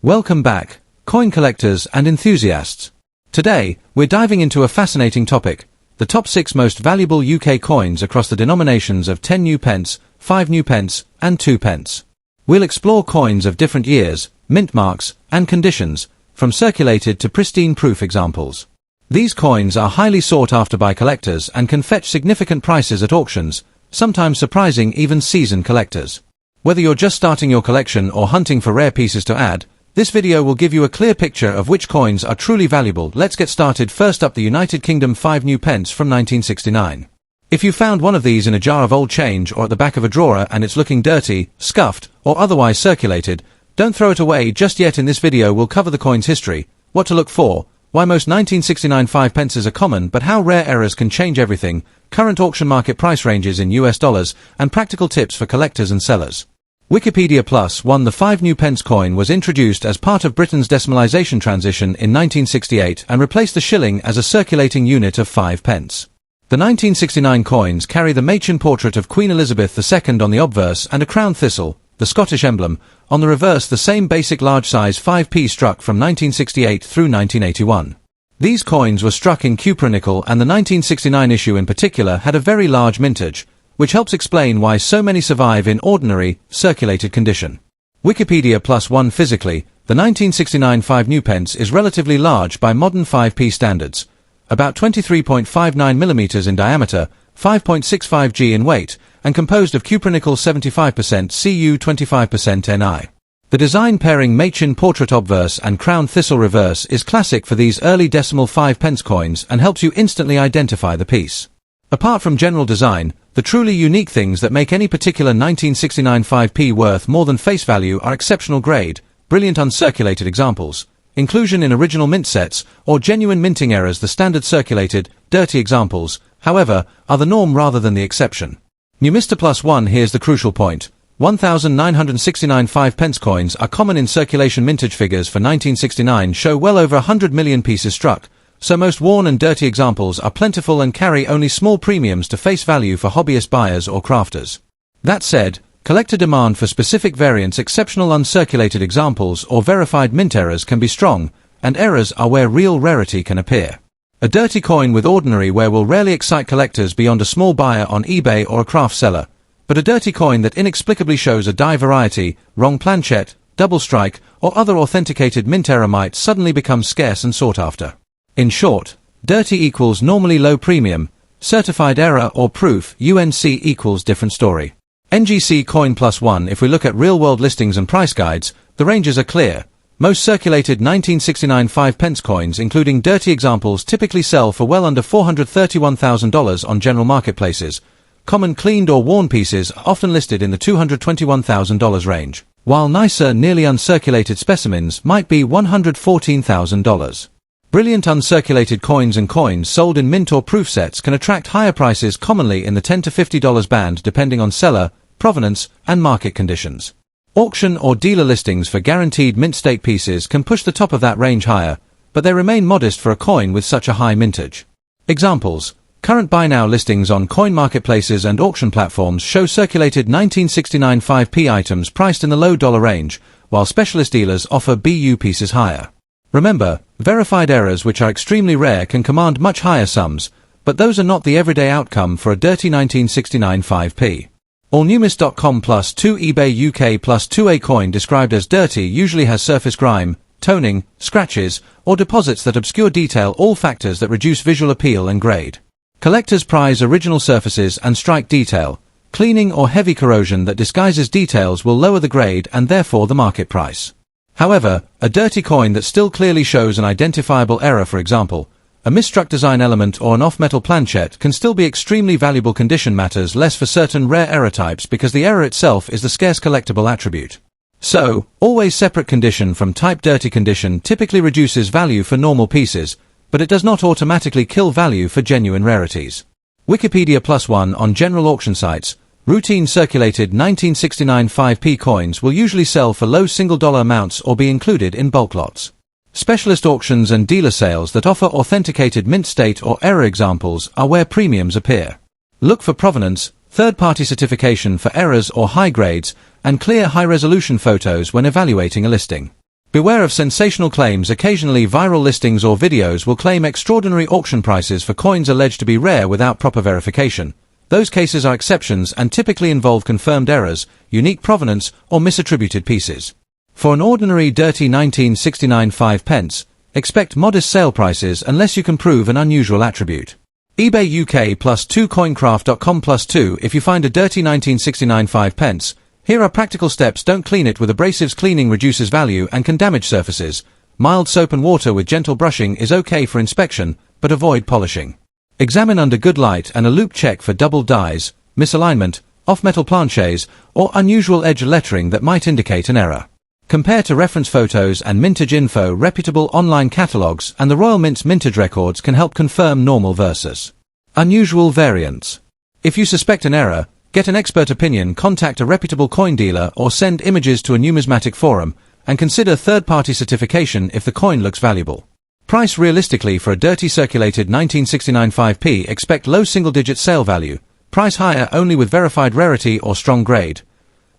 Welcome back, coin collectors and enthusiasts. Today, we're diving into a fascinating topic, the top 6 most valuable UK coins across the denominations of 10 new pence, 5 new pence, and 2 pence. We'll explore coins of different years, mint marks, and conditions, from circulated to pristine proof examples. These coins are highly sought after by collectors and can fetch significant prices at auctions, sometimes surprising even seasoned collectors. Whether you're just starting your collection or hunting for rare pieces to add, this video will give you a clear picture of which coins are truly valuable. Let's get started. First up, the United Kingdom 5 new pence from 1969. If you found one of these in a jar of old change or at the back of a drawer and it's looking dirty, scuffed, or otherwise circulated, don't throw it away just yet. In this video we'll cover the coin's history, what to look for, why most 1969 5 pences are common but how rare errors can change everything, current auction market price ranges in US dollars, and practical tips for collectors and sellers. Wikipedia +1. The 5 new pence coin was introduced as part of Britain's decimalisation transition in 1968 and replaced the shilling as a circulating unit of 5 pence. The 1969 coins carry the Machin portrait of Queen Elizabeth II on the obverse and a crown thistle, the Scottish emblem, on the reverse. The same basic large-size 5p struck from 1968 through 1981. These coins were struck in cupronickel, and the 1969 issue in particular had a very large mintage, which helps explain why so many survive in ordinary, circulated condition. Wikipedia +1. Physically, the 1969 5 new pence is relatively large by modern 5p standards, about 23.59mm in diameter, 5.65 g in weight, and composed of cupronickel 75% Cu 25% Ni. The design pairing Machin portrait obverse and crown thistle reverse is classic for these early decimal 5 pence coins and helps you instantly identify the piece. Apart from general design, the truly unique things that make any particular 1969 5p worth more than face value are exceptional grade, brilliant uncirculated examples, inclusion in original mint sets, or genuine minting errors. The standard circulated, dirty examples, however, are the norm rather than the exception. New Mr. +1. Here's the crucial point. 1969 5 pence coins are common in circulation. Mintage figures for 1969 show well over 100 million pieces struck, so most worn and dirty examples are plentiful and carry only small premiums to face value for hobbyist buyers or crafters. That said, collector demand for specific variants, exceptional uncirculated examples, or verified mint errors can be strong, and errors are where real rarity can appear. A dirty coin with ordinary wear will rarely excite collectors beyond a small buyer on eBay or a craft seller, but a dirty coin that inexplicably shows a die variety, wrong planchette, double strike, or other authenticated mint error might suddenly become scarce and sought after. In short, dirty equals normally low premium, certified error or proof UNC equals different story. NGC coin +1. If we look at real-world listings and price guides, the ranges are clear. Most circulated 1969 5 pence coins, including dirty examples, typically sell for well under $431,000 on general marketplaces. Common cleaned or worn pieces are often listed in the $221,000 range, while nicer, nearly uncirculated specimens might be $114,000. Brilliant uncirculated coins and coins sold in mint or proof sets can attract higher prices, commonly in the $10 to $50 band depending on seller, provenance, and market conditions. Auction or dealer listings for guaranteed mint stake pieces can push the top of that range higher, but they remain modest for a coin with such a high mintage. Examples: current buy now listings on coin marketplaces and auction platforms show circulated 1969 5p items priced in the low dollar range, while specialist dealers offer BU pieces higher. Remember, verified errors, which are extremely rare, can command much higher sums, but those are not the everyday outcome for a dirty 1969 5p. Allnewmist.com +2 eBay UK +2 A coin described as dirty usually has surface grime, toning, scratches, or deposits that obscure detail, all factors that reduce visual appeal and grade. Collectors prize original surfaces and strike detail. Cleaning or heavy corrosion that disguises details will lower the grade and therefore the market price. However, a dirty coin that still clearly shows an identifiable error, for example, a misstruck design element or an off-metal planchette, can still be extremely valuable. Condition matters less for certain rare error types because the error itself is the scarce collectible attribute. So, always separate condition from type. Dirty condition typically reduces value for normal pieces, but it does not automatically kill value for genuine rarities. Wikipedia +1. On general auction sites, routine circulated 1969 5p coins will usually sell for low single-dollar amounts or be included in bulk lots. Specialist auctions and dealer sales that offer authenticated mint state or error examples are where premiums appear. Look for provenance, third-party certification for errors or high grades, and clear high-resolution photos when evaluating a listing. Beware of sensational claims. Occasionally viral listings or videos will claim extraordinary auction prices for coins alleged to be rare without proper verification. Those cases are exceptions and typically involve confirmed errors, unique provenance, or misattributed pieces. For an ordinary dirty 1969 5 pence, expect modest sale prices unless you can prove an unusual attribute. eBay UK +2 Coincraft.com +2 If you find a dirty 1969 5 pence, here are practical steps. Don't clean it with abrasives. Cleaning reduces value and can damage surfaces. Mild soap and water with gentle brushing is okay for inspection, but avoid polishing. Examine under good light and a loupe check for double dies, misalignment, off-metal planchets, or unusual edge lettering that might indicate an error. Compare to reference photos and mintage info. Reputable online catalogs and the Royal Mint's mintage records can help confirm normal versus unusual variants. If you suspect an error, get an expert opinion, contact a reputable coin dealer, or send images to a numismatic forum, and consider third-party certification if the coin looks valuable. Price realistically for a dirty circulated 1969 5p. Expect low single-digit sale value. Price higher only with verified rarity or strong grade.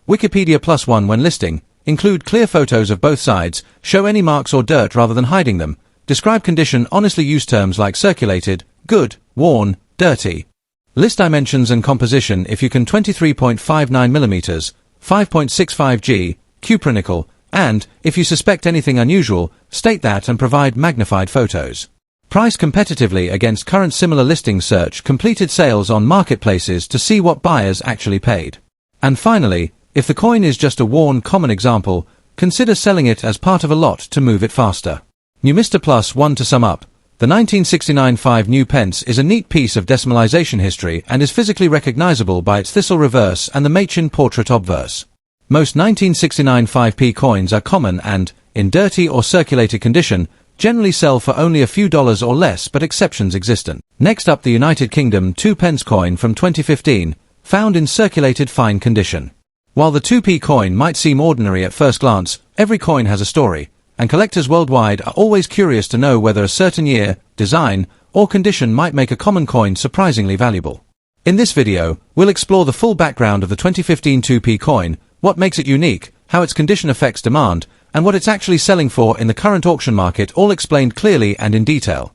Wikipedia +1 when listing. Include clear photos of both sides. Show any marks or dirt rather than hiding them. Describe condition honestly. Use terms like circulated, good, worn, dirty. List dimensions and composition if you can. 23.59mm, 5.65 G, cupronickel, and, if you suspect anything unusual, state that and provide magnified photos. Price competitively against current similar listings. Search completed sales on marketplaces to see what buyers actually paid. And finally, if the coin is just a worn common example, consider selling it as part of a lot to move it faster. New Mr. +1 To sum up, the 1969 5 new pence is a neat piece of decimalization history and is physically recognizable by its thistle reverse and the Machin portrait obverse. Most 1969 5p coins are common and, in dirty or circulated condition, generally sell for only a few dollars or less, but exceptions exist. Next up, the United Kingdom 2 pence coin from 2015, found in circulated fine condition. While the 2p coin might seem ordinary at first glance, every coin has a story, and collectors worldwide are always curious to know whether a certain year, design, or condition might make a common coin surprisingly valuable. In this video, we'll explore the full background of the 2015 2p coin, what makes it unique, how its condition affects demand, and what it's actually selling for in the current auction market, all explained clearly and in detail.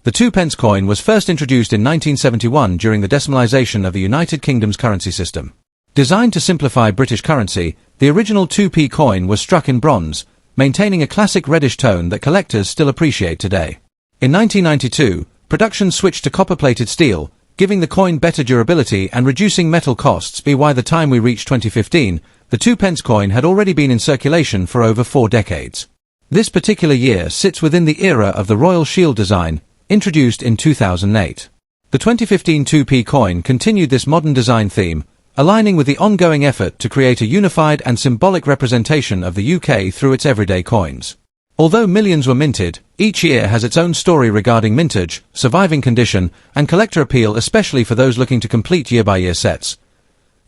The 2 pence coin was first introduced in 1971 during the decimalization of the United Kingdom's currency system. Designed to simplify British currency, the original 2p coin was struck in bronze, maintaining a classic reddish tone that collectors still appreciate today. In 1992, production switched to copper-plated steel, giving the coin better durability and reducing metal costs. By the time we reached 2015, the 2 pence coin had already been in circulation for over 4 decades. This particular year sits within the era of the Royal Shield design, introduced in 2008. The 2015 2p coin continued this modern design theme, aligning with the ongoing effort to create a unified and symbolic representation of the UK through its everyday coins. Although millions were minted, each year has its own story regarding mintage, surviving condition, and collector appeal, especially for those looking to complete year-by-year sets.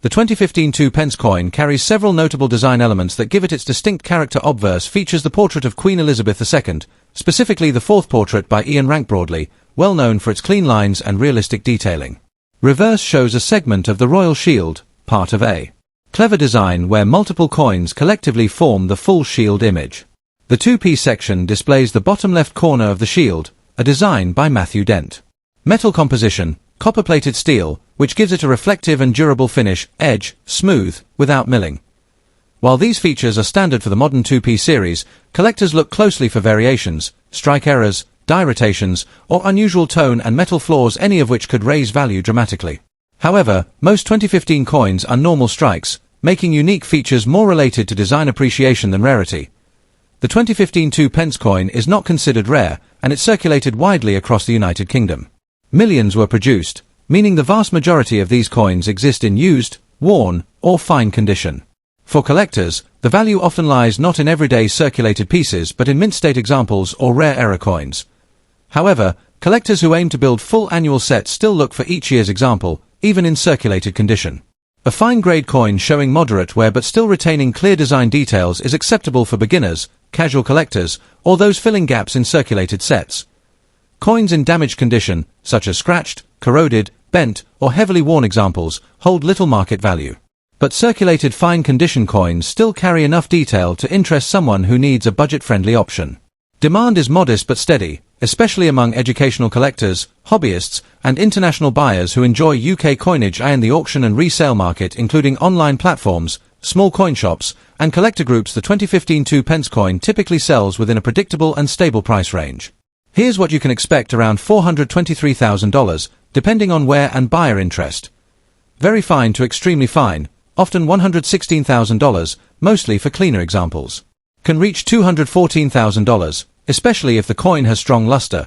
The 2015 2 pence coin carries several notable design elements that give it its distinct character. Obverse features the portrait of Queen Elizabeth II, specifically the fourth portrait by Ian Rank Broadley, well known for its clean lines and realistic detailing. Reverse shows a segment of the Royal Shield, part of a clever design where multiple coins collectively form the full shield image. The 2p section displays the bottom left corner of the shield, a design by Matthew Dent. Metal composition, copper-plated steel, which gives it a reflective and durable finish, edge, smooth, without milling. While these features are standard for the modern 2p series, collectors look closely for variations, strike errors, die rotations, or unusual tone and metal flaws, any of which could raise value dramatically. However, most 2015 coins are normal strikes, making unique features more related to design appreciation than rarity. The 2015 2 pence coin is not considered rare, and it circulated widely across the United Kingdom. Millions were produced, meaning the vast majority of these coins exist in used, worn, or fine condition. For collectors, the value often lies not in everyday circulated pieces but in mint-state examples or rare error coins. However, collectors who aim to build full annual sets still look for each year's example, even in circulated condition. A fine-grade coin showing moderate wear but still retaining clear design details is acceptable for beginners, casual collectors, or those filling gaps in circulated sets. Coins in damaged condition, such as scratched, corroded, bent, or heavily worn examples, hold little market value. But circulated fine condition coins still carry enough detail to interest someone who needs a budget-friendly option. Demand is modest but steady, especially among educational collectors, hobbyists, and international buyers who enjoy UK coinage in the auction and resale market, including online platforms, small coin shops, and collector groups. The 2015 2p coin typically sells within a predictable and stable price range. Here's what you can expect: around $423,000, depending on wear and buyer interest. Very fine to extremely fine, often $116,000, mostly for cleaner examples. Can reach $214,000, especially if the coin has strong luster.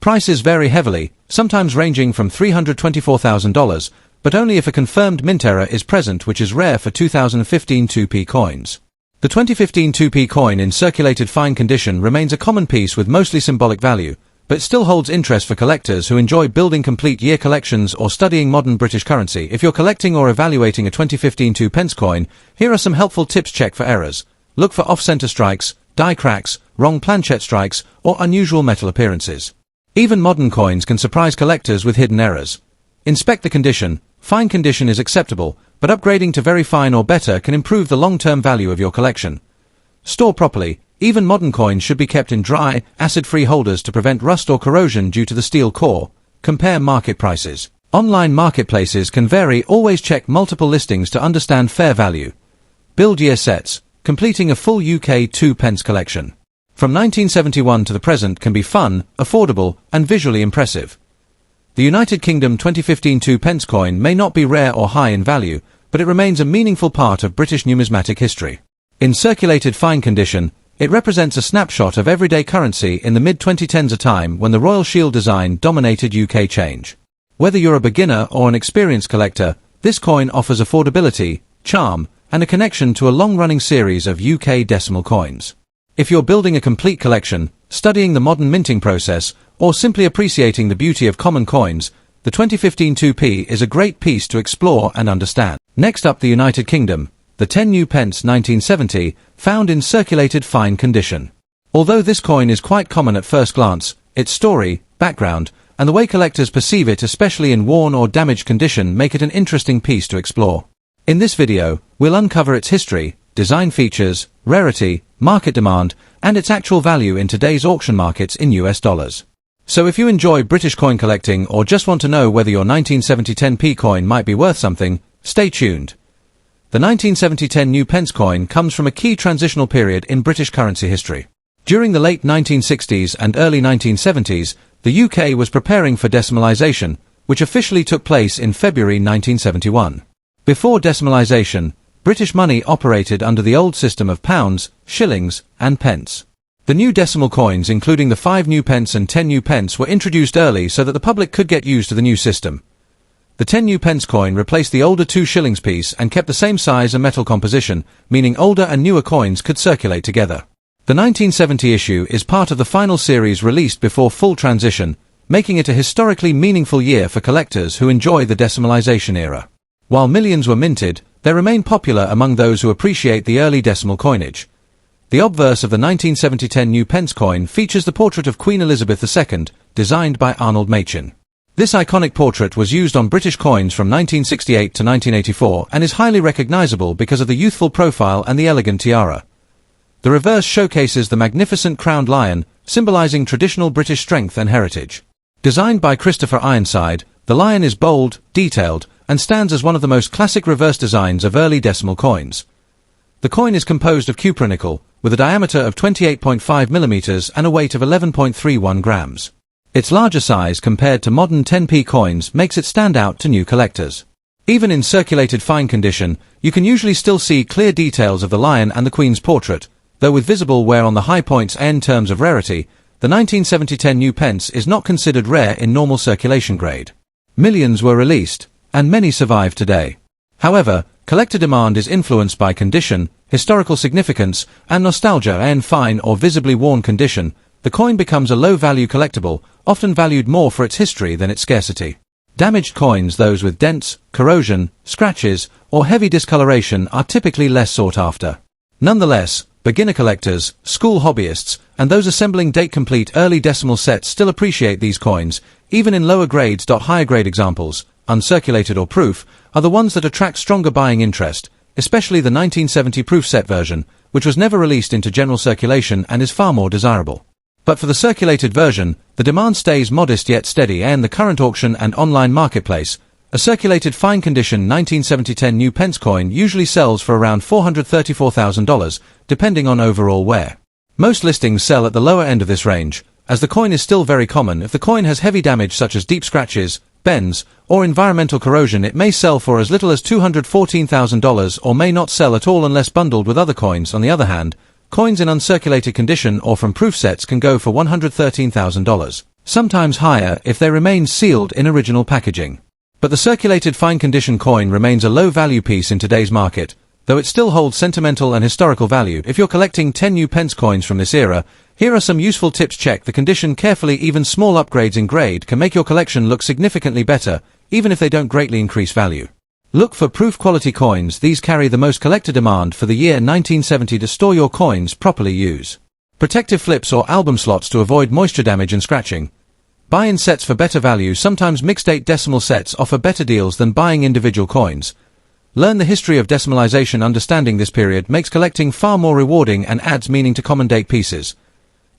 Prices vary heavily, sometimes ranging from $324,000, but only if a confirmed mint error is present, which is rare for 2015 2p coins. The 2015 2p coin in circulated fine condition remains a common piece with mostly symbolic value, but still holds interest for collectors who enjoy building complete year collections or studying modern British currency. If you're collecting or evaluating a 2015 2p coin, here are some helpful tips. Check for errors. Look for off-center strikes, die cracks, wrong planchet strikes, or unusual metal appearances. Even modern coins can surprise collectors with hidden errors. Inspect the condition. Fine condition is acceptable, but upgrading to very fine or better can improve the long-term value of your collection. Store properly. Even modern coins should be kept in dry, acid-free holders to prevent rust or corrosion due to the steel core. Compare market prices. Online marketplaces can vary. Always check multiple listings to understand fair value. Build year sets. Completing a full UK 2p collection from 1971 to the present can be fun, affordable, and visually impressive. The United Kingdom 2015 2p coin may not be rare or high in value, but it remains a meaningful part of British numismatic history. In circulated fine condition, it represents a snapshot of everyday currency in the mid-2010s, a time when the Royal Shield design dominated UK change. Whether you're a beginner or an experienced collector, this coin offers affordability, charm, and a connection to a long-running series of UK decimal coins. If you're building a complete collection, studying the modern minting process, or simply appreciating the beauty of common coins, the 2015 2p is a great piece to explore and understand. Next up, the United Kingdom, the 10 new pence 1970, found in circulated fine condition. Although this coin is quite common at first glance, its story, background, and the way collectors perceive it, especially in worn or damaged condition, make it an interesting piece to explore. In this video, we'll uncover its history, design features, rarity, market demand, and its actual value in today's auction markets in US dollars. So if you enjoy British coin collecting or just want to know whether your 1970 10p coin might be worth something, stay tuned. The 1970 10 new pence coin comes from a key transitional period in British currency history. During the late 1960s and early 1970s, the UK was preparing for decimalisation, which officially took place in February 1971. Before decimalisation, British money operated under the old system of pounds, shillings, and pence. The new decimal coins, including the 5 new pence and 10 new pence, were introduced early so that the public could get used to the new system. The 10 new pence coin replaced the older 2 shillings piece and kept the same size and metal composition, meaning older and newer coins could circulate together. The 1970 issue is part of the final series released before full transition, making it a historically meaningful year for collectors who enjoy the decimalisation era. While millions were minted, they remain popular among those who appreciate the early decimal coinage. The obverse of the 1970 10 new pence coin features the portrait of Queen Elizabeth II, designed by Arnold Machin. This iconic portrait was used on British coins from 1968 to 1984 and is highly recognizable because of the youthful profile and the elegant tiara. The reverse showcases the magnificent crowned lion, symbolizing traditional British strength and heritage. Designed by Christopher Ironside, the lion is bold, detailed, and stands as one of the most classic reverse designs of early decimal coins. The coin is composed of cupronickel, with a diameter of 28.5 mm and a weight of 11.31 grams. Its larger size compared to modern 10p coins makes it stand out to new collectors. Even in circulated fine condition, you can usually still see clear details of the lion and the Queen's portrait, though with visible wear on the high points. In terms of rarity, the 1970 10 new pence is not considered rare in normal circulation grade. Millions were released, and many survive today. However, collector demand is influenced by condition, historical significance, and nostalgia. In fine or visibly worn condition, the coin becomes a low-value collectible, often valued more for its history than its scarcity. Damaged coins, those with dents, corrosion, scratches, or heavy discoloration, are typically less sought after. Nonetheless, beginner collectors, school hobbyists, and those assembling date-complete early decimal sets still appreciate these coins, even in lower grades. Higher grade examples, uncirculated or proof, are the ones that attract stronger buying interest, especially the 1970 proof set version, which was never released into general circulation and is far more desirable. But for the circulated version, the demand stays modest yet steady, and the current auction and online marketplace, a circulated fine condition 1970 10 new pence coin usually sells for around $434,000, depending on overall wear. Most listings sell at the lower end of this range, as the coin is still very common. If the coin has heavy damage such as deep scratches, bends, or environmental corrosion, it may sell for as little as $214,000 or may not sell at all unless bundled with other coins. On the other hand, coins in uncirculated condition or from proof sets can go for $113,000, sometimes higher if they remain sealed in original packaging. But the circulated fine condition coin remains a low-value piece in today's market, though it still holds sentimental and historical value. If you're collecting 10 new pence coins from this era, here are some useful tips. Check the condition carefully. Even small upgrades in grade can make your collection look significantly better, even if they don't greatly increase value. Look for proof quality coins. These carry the most collector demand for the year 1970. To store your coins properly, use protective flips or album slots to avoid moisture damage and scratching. Buy in sets for better value. Sometimes mixed 8 decimal sets offer better deals than buying individual coins. Learn the history of decimalization. Understanding this period makes collecting far more rewarding and adds meaning to common date pieces.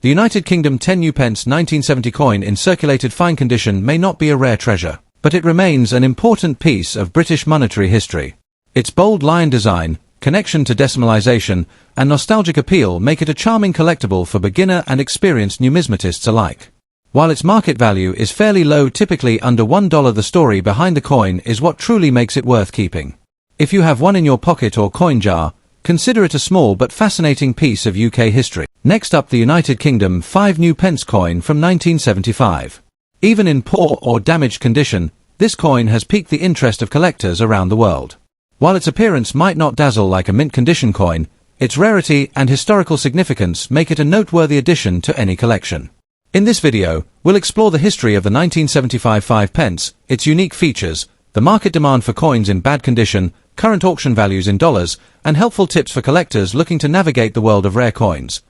The United Kingdom 10 new pence 1970 coin in circulated fine condition may not be a rare treasure, but it remains an important piece of British monetary history. Its bold lion design, connection to decimalization, and nostalgic appeal make it a charming collectible for beginner and experienced numismatists alike. While its market value is fairly low, typically under $1, the story behind the coin is what truly makes it worth keeping. If you have one in your pocket or coin jar, consider it a small but fascinating piece of UK history. Next up, the United Kingdom 5 new pence coin from 1975. Even in poor or damaged condition, this coin has piqued the interest of collectors around the world. While its appearance might not dazzle like a mint condition coin, its rarity and historical significance make it a noteworthy addition to any collection. In this video, we'll explore the history of the 1975 5 pence, its unique features, the market demand for coins in bad condition, current auction values in dollars, and helpful tips for collectors looking to navigate the world of rare coins.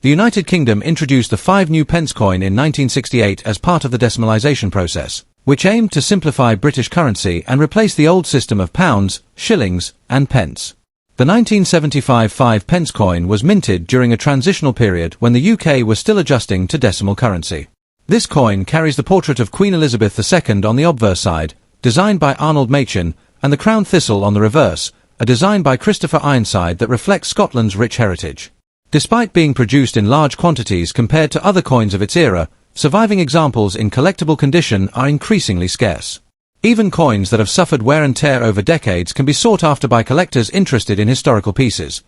The United Kingdom introduced the 5 new pence coin in 1968 as part of the decimalization process, which aimed to simplify British currency and replace the old system of pounds, shillings, and pence. The 1975 5 pence coin was minted during a transitional period when the UK was still adjusting to decimal currency. This coin carries the portrait of Queen Elizabeth II on the obverse side, designed by Arnold Machin, and the crown thistle on the reverse, a design by Christopher Ironside that reflects Scotland's rich heritage. Despite being produced in large quantities compared to other coins of its era, surviving examples in collectible condition are increasingly scarce. Even coins that have suffered wear and tear over decades can be sought after by collectors interested in historical pieces.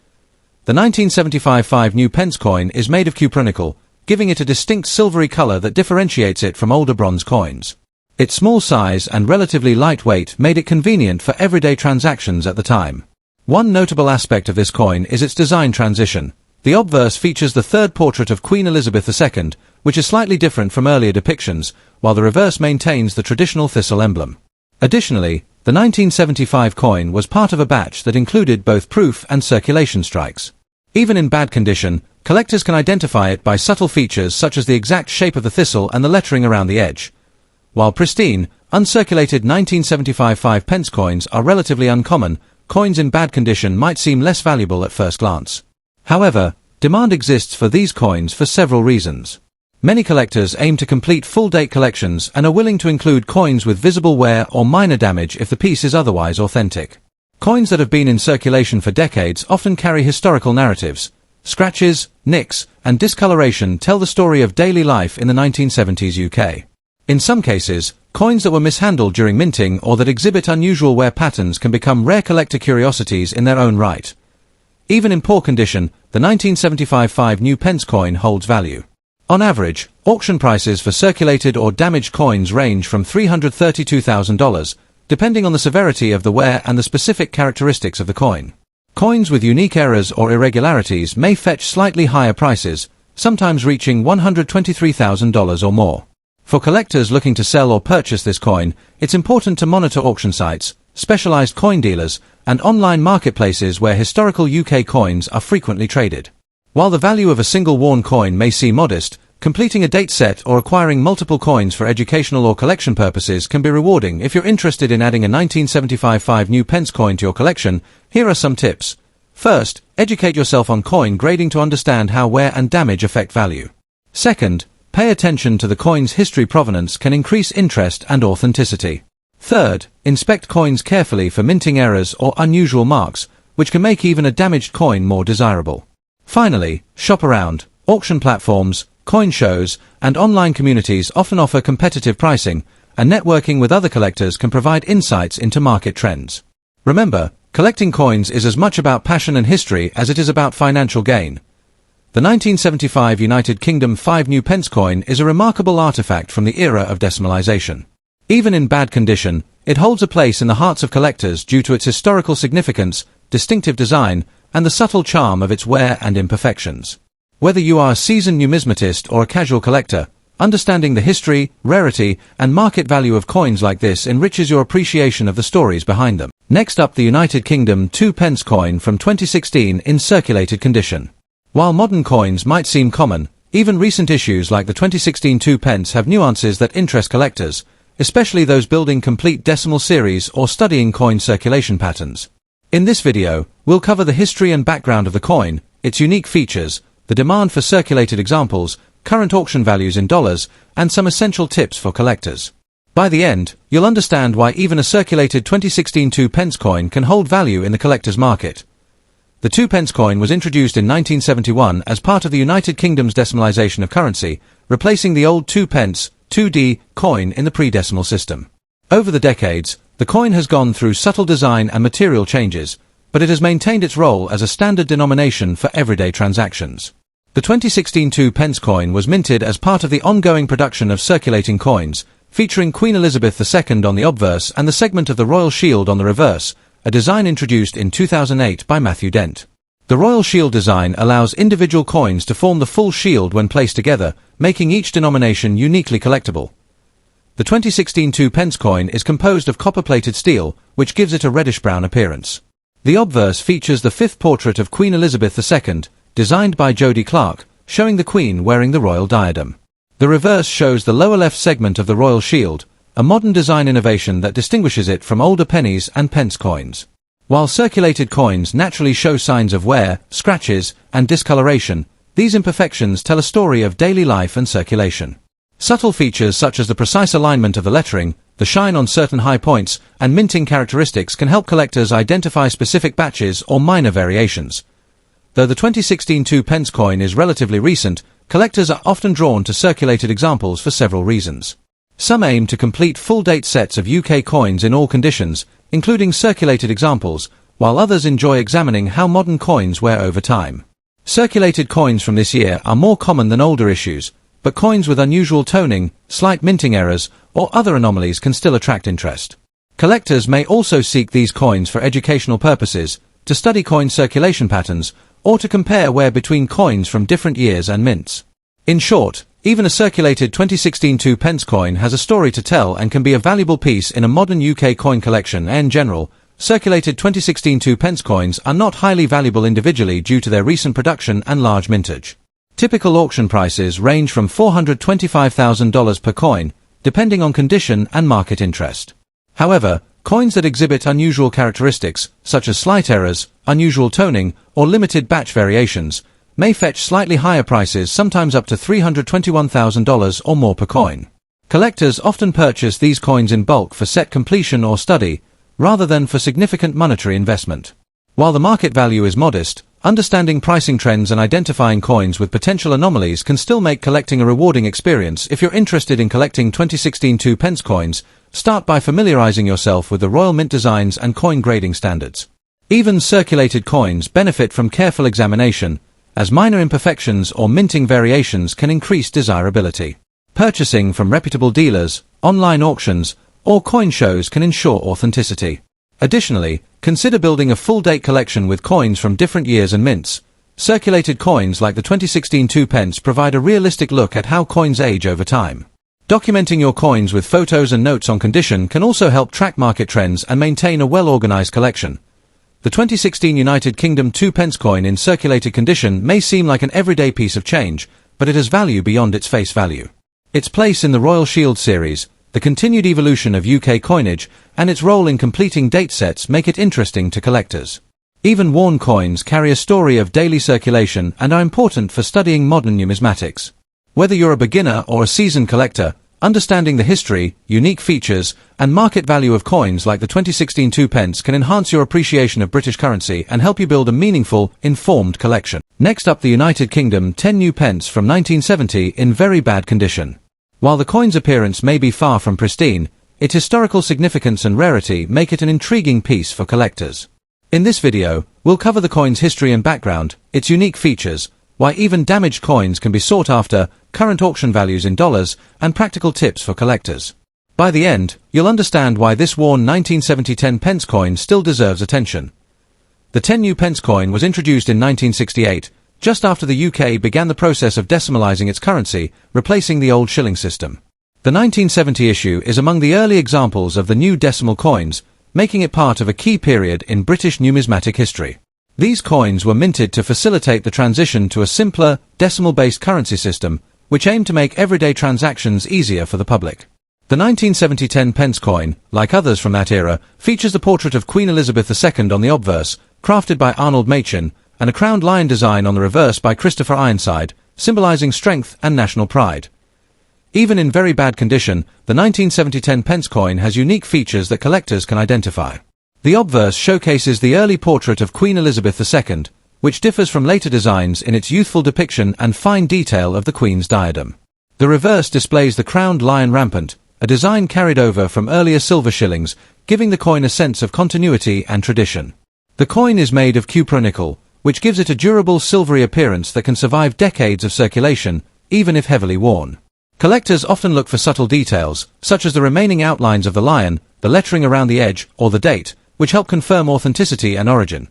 The 1975 5 new pence coin is made of cupronickel, giving it a distinct silvery color that differentiates it from older bronze coins. Its small size and relatively light weight made it convenient for everyday transactions at the time. One notable aspect of this coin is its design transition. The obverse features the third portrait of Queen Elizabeth II, which is slightly different from earlier depictions, while the reverse maintains the traditional thistle emblem. Additionally, the 1975 coin was part of a batch that included both proof and circulation strikes. Even in bad condition, collectors can identify it by subtle features such as the exact shape of the thistle and the lettering around the edge. While pristine, uncirculated 1975 5 pence coins are relatively uncommon, coins in bad condition might seem less valuable at first glance. However, demand exists for these coins for several reasons. Many collectors aim to complete full-date collections and are willing to include coins with visible wear or minor damage if the piece is otherwise authentic. Coins that have been in circulation for decades often carry historical narratives. Scratches, nicks, and discoloration tell the story of daily life in the 1970s UK. In some cases, coins that were mishandled during minting or that exhibit unusual wear patterns can become rare collector curiosities in their own right. Even in poor condition, the 1975 5 new pence coin holds value. On average, auction prices for circulated or damaged coins range from $332,000, depending on the severity of the wear and the specific characteristics of the coin. Coins with unique errors or irregularities may fetch slightly higher prices, sometimes reaching $123,000 or more. For collectors looking to sell or purchase this coin, it's important to monitor auction sites, specialized coin dealers, and online marketplaces where historical UK coins are frequently traded. While the value of a single worn coin may seem modest, Completing a date set or acquiring multiple coins for educational or collection purposes can be rewarding. If you're interested in adding a 1975 5 new pence coin to your collection, here are some tips. First, educate yourself on coin grading to understand how wear and damage affect value. Second, pay attention to the coin's history. Provenance can increase interest and authenticity. Third, inspect coins carefully for minting errors or unusual marks, which can make even a damaged coin more desirable. Finally, shop around. Auction platforms, coin shows, and online communities often offer competitive pricing, and networking with other collectors can provide insights into market trends. Remember, collecting coins is as much about passion and history as it is about financial gain. The 1975 United Kingdom 5 new pence coin is a remarkable artifact from the era of decimalization. Even in bad condition, it holds a place in the hearts of collectors due to its historical significance, distinctive design, and the subtle charm of its wear and imperfections. Whether you are a seasoned numismatist or a casual collector, understanding the history, rarity, and market value of coins like this enriches your appreciation of the stories behind them. Next up, the United Kingdom 2 pence coin from 2016 in circulated condition. While modern coins might seem common, even recent issues like the 2016 2 pence have nuances that interest collectors, especially those building complete decimal series or studying coin circulation patterns. In this video, we'll cover the history and background of the coin, its unique features, the demand for circulated examples, current auction values in dollars, and some essential tips for collectors. By the end, you'll understand why even a circulated 2016 2 pence coin can hold value in the collector's market. The 2 pence coin was introduced in 1971 as part of the United Kingdom's decimalization of currency, replacing the old 2 pence, 2D, coin in the pre-decimal system. Over the decades, the coin has gone through subtle design and material changes, but it has maintained its role as a standard denomination for everyday transactions. The 2016 2 pence coin was minted as part of the ongoing production of circulating coins, featuring Queen Elizabeth II on the obverse and the segment of the Royal Shield on the reverse, a design introduced in 2008 by Matthew Dent. The Royal Shield design allows individual coins to form the full shield when placed together, making each denomination uniquely collectible. The 2016 2 pence coin is composed of copper-plated steel, which gives it a reddish-brown appearance. The obverse features the fifth portrait of Queen Elizabeth II, designed by Jody Clark, showing the Queen wearing the royal diadem. The reverse shows the lower left segment of the Royal Shield, a modern design innovation that distinguishes it from older pennies and pence coins. While circulated coins naturally show signs of wear, scratches, and discoloration, these imperfections tell a story of daily life and circulation. Subtle features such as the precise alignment of the lettering, the shine on certain high points, and minting characteristics can help collectors identify specific batches or minor variations. Though the 2016 2 pence coin is relatively recent, collectors are often drawn to circulated examples for several reasons. Some aim to complete full-date sets of UK coins in all conditions, including circulated examples, while others enjoy examining how modern coins wear over time. Circulated coins from this year are more common than older issues, but coins with unusual toning, slight minting errors, or other anomalies can still attract interest. Collectors may also seek these coins for educational purposes, to study coin circulation patterns, or to compare wear between coins from different years and mints. In short, even a circulated 2016 2 pence coin has a story to tell and can be a valuable piece in a modern UK coin collection. In general, circulated 2016 2 pence coins are not highly valuable individually due to their recent production and large mintage. Typical auction prices range from $425,000 per coin, depending on condition and market interest. However, coins that exhibit unusual characteristics, such as slight errors, unusual toning, or limited batch variations, may fetch slightly higher prices, sometimes up to $321,000 or more per coin. Collectors often purchase these coins in bulk for set completion or study, rather than for significant monetary investment. While the market value is modest, understanding pricing trends and identifying coins with potential anomalies can still make collecting a rewarding experience. If you're interested in collecting 2016 2 pence coins, start by familiarizing yourself with the Royal Mint designs and coin grading standards. Even circulated coins benefit from careful examination, as minor imperfections or minting variations can increase desirability. Purchasing from reputable dealers, online auctions, or coin shows can ensure authenticity. Additionally, consider building a full-date collection with coins from different years and mints. Circulated coins like the 2016 2 pence provide a realistic look at how coins age over time. Documenting your coins with photos and notes on condition can also help track market trends and maintain a well-organized collection. The 2016 United Kingdom 2 pence coin in circulated condition may seem like an everyday piece of change, but it has value beyond its face value. Its place in the Royal Shield series, the continued evolution of UK coinage, and its role in completing date sets make it interesting to collectors. Even worn coins carry a story of daily circulation and are important for studying modern numismatics. Whether you're a beginner or a seasoned collector, understanding the history, unique features, and market value of coins like the 2016 2p can enhance your appreciation of British currency and help you build a meaningful, informed collection. Next up, the United Kingdom 10 new pence from 1970 in very bad condition. While the coin's appearance may be far from pristine, its historical significance and rarity make it an intriguing piece for collectors. In this video, we'll cover the coin's history and background, its unique features, why even damaged coins can be sought after, current auction values in dollars, and practical tips for collectors. By the end, you'll understand why this worn 1970 10p coin still deserves attention. The 10 new pence coin was introduced in 1968, just after the UK began the process of decimalising its currency, replacing the old shilling system. The 1970 issue is among the early examples of the new decimal coins, making it part of a key period in British numismatic history. These coins were minted to facilitate the transition to a simpler, decimal-based currency system, which aimed to make everyday transactions easier for the public. The 1970 10p coin, like others from that era, features the portrait of Queen Elizabeth II on the obverse, crafted by Arnold Machin, and a crowned lion design on the reverse by Christopher Ironside, symbolising strength and national pride. Even in very bad condition, the 1970 10p coin has unique features that collectors can identify. The obverse showcases the early portrait of Queen Elizabeth II, which differs from later designs in its youthful depiction and fine detail of the Queen's diadem. The reverse displays the crowned lion rampant, a design carried over from earlier silver shillings, giving the coin a sense of continuity and tradition. The coin is made of cupronickel, which gives it a durable silvery appearance that can survive decades of circulation, even if heavily worn. Collectors often look for subtle details, such as the remaining outlines of the lion, the lettering around the edge, or the date, which help confirm authenticity and origin.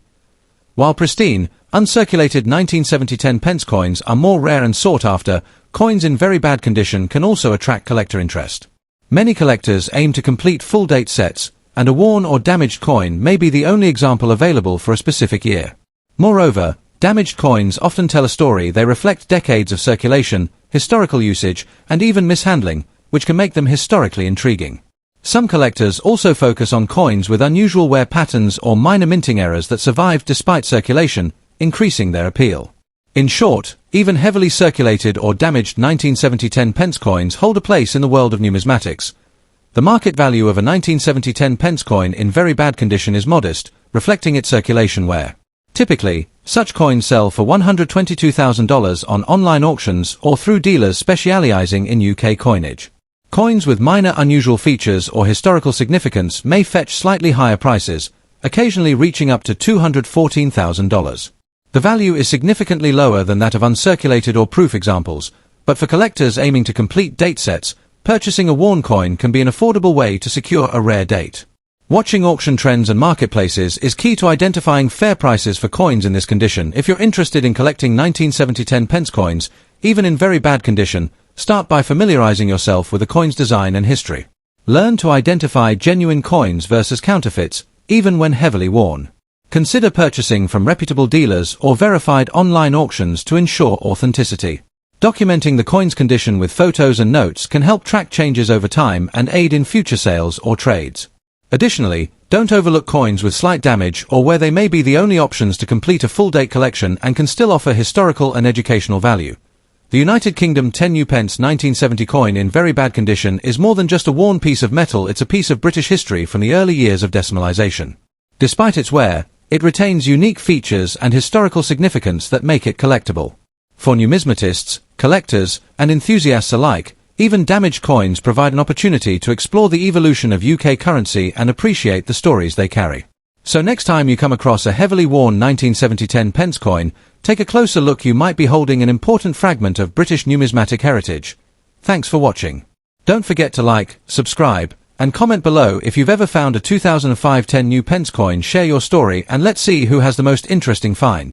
While pristine, uncirculated 1970 10p coins are more rare and sought after, coins in very bad condition can also attract collector interest. Many collectors aim to complete full date sets, and a worn or damaged coin may be the only example available for a specific year. Moreover, damaged coins often tell a story. They reflect decades of circulation, historical usage, and even mishandling, which can make them historically intriguing. Some collectors also focus on coins with unusual wear patterns or minor minting errors that survived despite circulation, increasing their appeal. In short, even heavily circulated or damaged 1970 10p coins hold a place in the world of numismatics. The market value of a 1970 10p coin in very bad condition is modest, reflecting its circulation wear. Typically, such coins sell for $122,000 on online auctions or through dealers specializing in UK coinage. Coins with minor unusual features or historical significance may fetch slightly higher prices, occasionally reaching up to $214,000. The value is significantly lower than that of uncirculated or proof examples, but for collectors aiming to complete date sets, purchasing a worn coin can be an affordable way to secure a rare date. Watching auction trends and marketplaces is key to identifying fair prices for coins in this condition. If you're interested in collecting 1970 10p coins, even in very bad condition, start by familiarizing yourself with the coin's design and history. Learn to identify genuine coins versus counterfeits, even when heavily worn. Consider purchasing from reputable dealers or verified online auctions to ensure authenticity. Documenting the coin's condition with photos and notes can help track changes over time and aid in future sales or trades. Additionally, don't overlook coins with slight damage or where they may be the only options to complete a full-date collection and can still offer historical and educational value. The United Kingdom 10 new pence 1970 coin in very bad condition is more than just a worn piece of metal. It's a piece of British history from the early years of decimalisation. Despite its wear, it retains unique features and historical significance that make it collectible. For numismatists, collectors, and enthusiasts alike, even damaged coins provide an opportunity to explore the evolution of UK currency and appreciate the stories they carry. So next time you come across a heavily worn 1970 10p coin, take a closer look. You might be holding an important fragment of British numismatic heritage. Thanks for watching. Don't forget to like, subscribe, and comment below if you've ever found a 2005 10 new pence coin. Share your story and let's see who has the most interesting find.